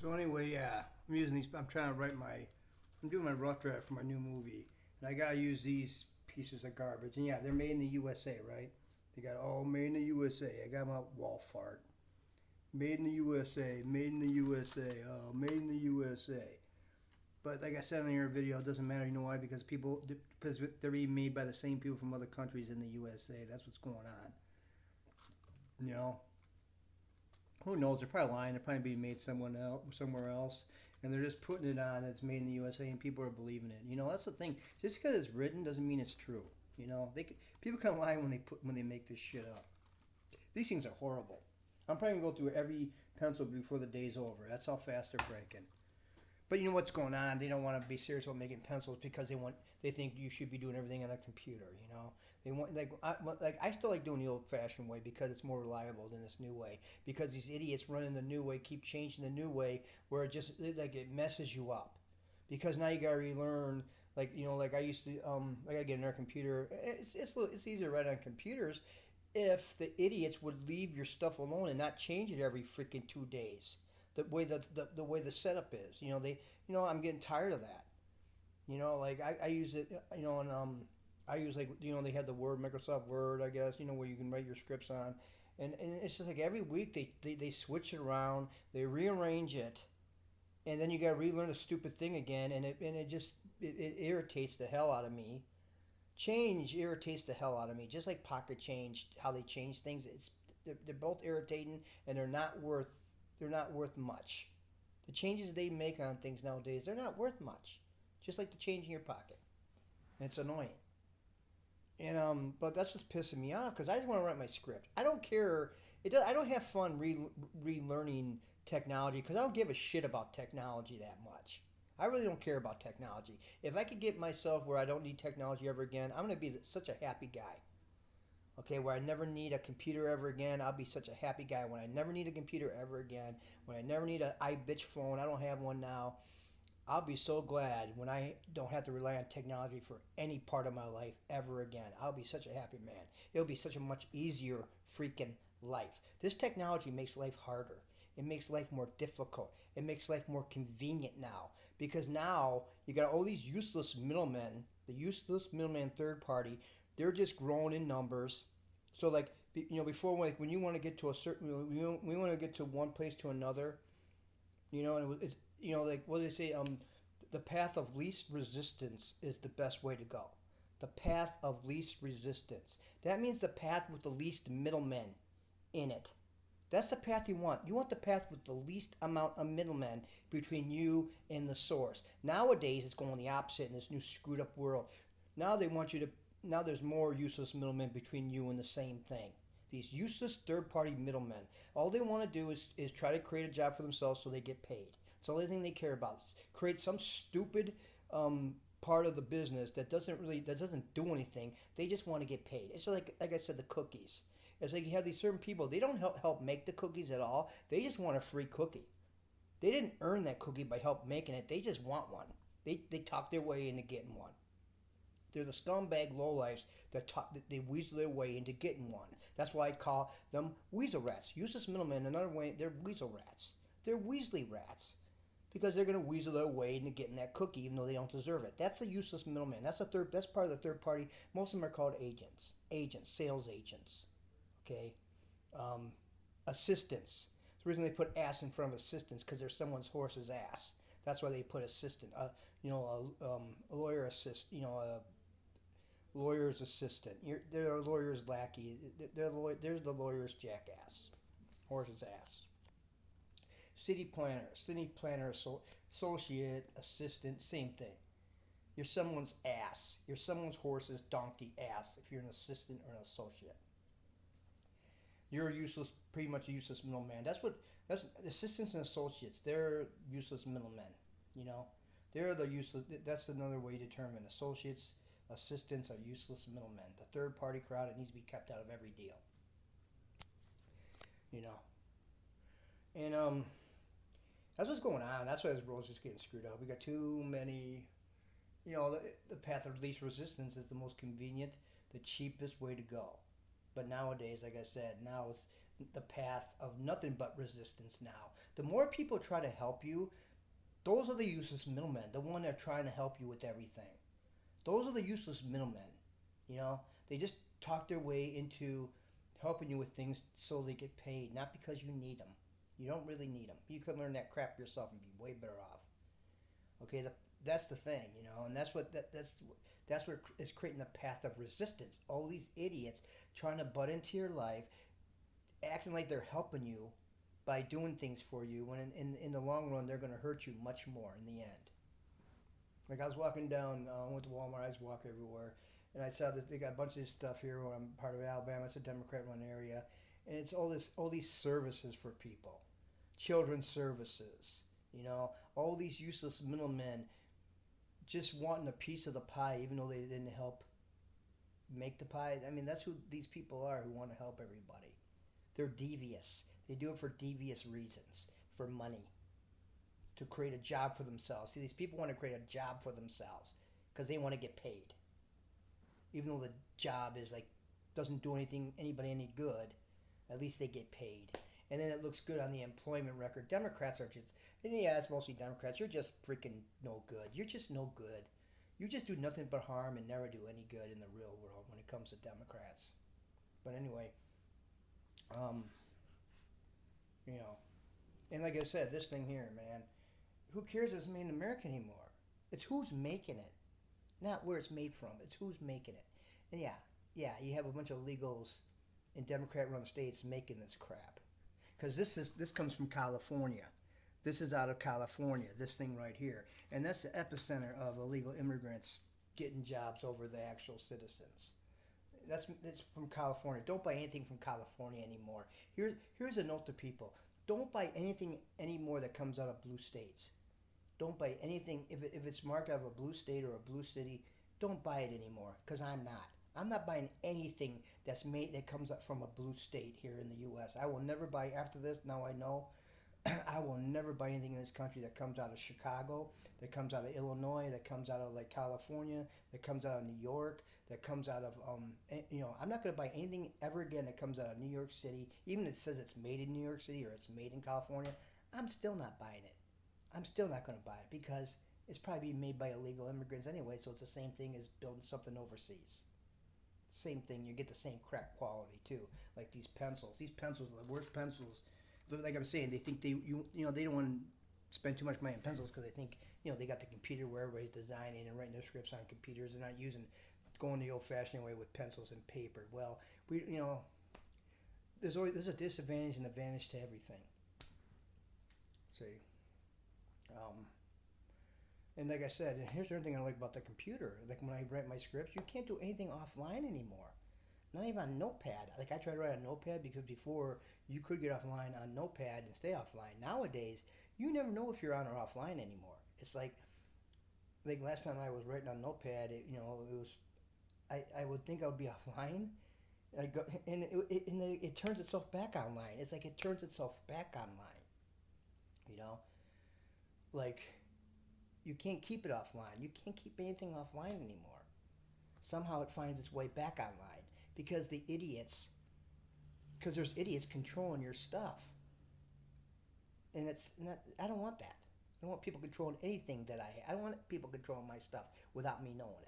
So anyway, yeah, I'm using these. I'm trying to write my. I'm doing my rough draft for my new movie, and I gotta use these pieces of garbage. And yeah, they're made in the USA, right? They got all made in the USA. I got my wall fart. Made in the USA. Made in the USA. Oh, made in the USA. But like I said in your video, it doesn't matter. You know why? Because they're being made by the same people from other countries in the USA. That's what's going on. You know, who knows? They're probably lying. They're probably being made somewhere else, and they're just putting it on. It's made in the USA, and people are believing it. You know, that's the thing. Just because it's written doesn't mean it's true. You know, people kind of lie when they make this shit up. These things are horrible. I'm probably gonna go through every pencil before the day's over. That's how fast they're breaking. But you know what's going on? They don't want to be serious about making pencils because they think you should be doing everything on a computer. You know, they want I still like doing the old-fashioned way because it's more reliable than this new way. Because these idiots running the new way keep changing the new way where it messes you up. Because now you gotta relearn. Like I used to I gotta get another computer. It's easier to write on computers if the idiots would leave your stuff alone and not change it every freaking 2 days. The way the setup is, I'm getting tired of that. Like I use it, and I use they have the Word, Microsoft Word, I guess, where you can write your scripts on, and it's just like every week they switch it around, they rearrange it, and then you got to relearn the stupid thing again, and it irritates the hell out of me. Change irritates the hell out of me, just like Pocket changed how they change things. They're both irritating, and they're not worth much. The changes they make on things nowadays, they're not worth much. Just like the change in your pocket. And it's annoying. And but that's what's pissing me off because I just want to write my script. I don't care. I don't have fun relearning technology because I don't give a shit about technology that much. I really don't care about technology. If I could get myself where I don't need technology ever again, I'm gonna be such a happy guy. Okay, where I never need a computer ever again. I'll be such a happy guy when I never need a computer ever again. When I never need an iBitch phone. I don't have one now. I'll be so glad when I don't have to rely on technology for any part of my life ever again. I'll be such a happy man. It'll be such a much easier freaking life. This technology makes life harder. It makes life more difficult. It makes life more convenient now because now you got all these useless middlemen, the useless middleman third party. They're just growing in numbers. So before, like when you want to get to a certain, we want to get to one place to another, and it's like what do they say? The path of least resistance is the best way to go. The path of least resistance. That means the path with the least middlemen in it. That's the path you want. You want the path with the least amount of middlemen between you and the source. Nowadays, it's going the opposite in this new screwed up world. Now they want you to. Now there's more useless middlemen between you and the same thing. These useless third-party middlemen. All they want to do is try to create a job for themselves so they get paid. It's the only thing they care about. Create some stupid part of the business that doesn't do anything. They just want to get paid. It's like I said, the cookies. It's like you have these certain people. They don't help make the cookies at all. They just want a free cookie. They didn't earn that cookie by help making it. They just want one. They talk their way into getting one. They're the scumbag lowlifes that they weasel their way into getting one. That's why I call them weasel rats. Useless middlemen, another way, they're weasel rats. They're Weasley rats. Because they're going to weasel their way into getting that cookie even though they don't deserve it. That's a useless middleman. That's part of the third party. Most of them are called agents. Agents, sales agents. Okay? Um, Assistants. The reason they put ass in front of assistants because they're someone's horse's ass. That's why they put assistant. A lawyer assist. A lawyer's assistant. They're a lawyer's lackey. They're the lawyer's jackass, horse's ass. City planner, associate, assistant, same thing. You're someone's ass. You're someone's horse's donkey ass if you're an assistant or an associate. You're a useless, pretty much a useless middleman. That's assistants and associates. They're useless middlemen. You know, they're the useless. That's another way to determine associates. Assistants are useless middlemen. The third party crowd, it needs to be kept out of every deal. You know, and that's what's going on. That's why this world's just getting screwed up. We got too many. The path of least resistance is the most convenient, the cheapest way to go. But nowadays, like I said, the path of nothing but resistance now. The more people try to help you, those are the useless middlemen, the one that are trying to help you with everything. Those are the useless middlemen. You know, they just talk their way into helping you with things so they get paid, not because you need them. You don't really need them. You could learn that crap yourself and be way better off. Okay, that's the thing, you know, and that's what is creating a path of resistance. All these idiots trying to butt into your life, acting like they're helping you by doing things for you, when in the long run they're going to hurt you much more in the end. Like I was walking down, I went to Walmart. I just walk everywhere, and I saw that they got a bunch of this stuff here. Where I'm part of Alabama, it's a Democrat-run area, and it's all these services for people, children's services. You know, all these useless middlemen just wanting a piece of the pie, even though they didn't help make the pie. I mean, that's who these people are who want to help everybody. They're devious. They do it for devious reasons, for money, to create a job for themselves. See, these people want to create a job for themselves because they want to get paid, even though the job is like doesn't do anybody any good. At least they get paid, and then it looks good on the employment record. Democrats are just, and yeah, it's mostly Democrats. You're just freaking no good. You're just no good. You just do nothing but harm and never do any good in the real world when it comes to Democrats. But anyway, um, you know, and like I said, this thing here, man, who cares if it's made in America anymore? It's who's making it, not where it's made from. It's who's making it. And yeah, you have a bunch of illegals in Democrat-run states making this crap. Because this comes from California. This is out of California. This thing right here, and that's the epicenter of illegal immigrants getting jobs over the actual citizens. That's from California. Don't buy anything from California anymore. Here's a note to people: don't buy anything anymore that comes out of blue states. Don't buy anything if it's marked out of a blue state or a blue city. Don't buy it anymore because I'm not. I'm not buying anything that comes up from a blue state here in the U.S. I will never buy after this. Now I know I will never buy anything in this country that comes out of Chicago, that comes out of Illinois, that comes out of like California, that comes out of New York, that comes out of I'm not going to buy anything ever again that comes out of New York City, even if it says it's made in New York City or it's made in California. I'm still not buying it. I'm still not going to buy it because it's probably being made by illegal immigrants anyway, so it's the same thing as building something overseas. Same thing, you get the same crap quality too. Like these pencils. These pencils are the worst pencils. Like I'm saying, they think they don't want to spend too much money on pencils because they think they got the computer where everybody's designing and writing their scripts on computers. They're not going the old-fashioned way with pencils and paper. Well, there's a disadvantage and advantage to everything. See, um, and like I said, and here's another thing I like about the computer. Like when I write my scripts, you can't do anything offline anymore. Not even on Notepad. Like I tried to write on Notepad because before you could get offline on Notepad and stay offline. Nowadays, you never know if you're on or offline anymore. It's like last time I was writing on Notepad, it was I would think I would be offline. And I go and it turns itself back online. It's like it turns itself back online. You know, like you can't keep it offline. You can't keep anything offline anymore. Somehow it finds its way back online because there's idiots controlling your stuff, and it's not. I don't want that. I don't want people controlling anything that I don't want people controlling my stuff without me knowing it.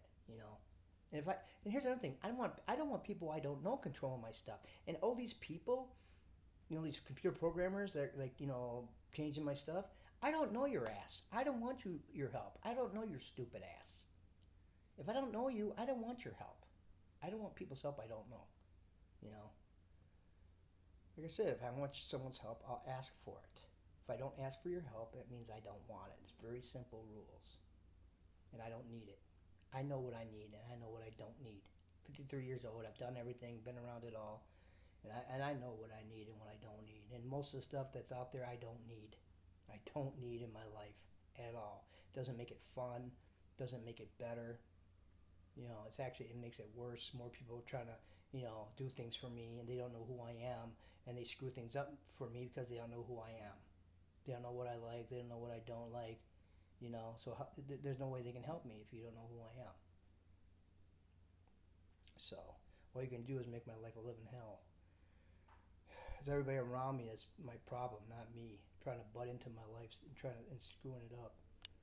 And here's another thing. I don't want people I don't know controlling my stuff. And all these people, these computer programmers that changing my stuff. I don't know your ass. I don't want your help. I don't know your stupid ass. If I don't know you, I don't want your help. I don't want people's help I don't know. You know. Like I said, if I want someone's help, I'll ask for it. If I don't ask for your help, that means I don't want it. It's very simple rules. And I don't need it. I know what I need and I know what I don't need. 53 years old, I've done everything, been around it all. And I know what I need and what I don't need. And most of the stuff that's out there, I don't need. I don't need in my life at all. It doesn't make it fun. Doesn't make it better. It makes it worse. More people are trying to, do things for me and they don't know who I am. And they screw things up for me because they don't know who I am. They don't know what I like. They don't know what I don't like. So there's no way they can help me if you don't know who I am. So all you can do is make my life a living hell. Because everybody around me is my problem, not me. Trying to butt into my life and trying to and screwing it up.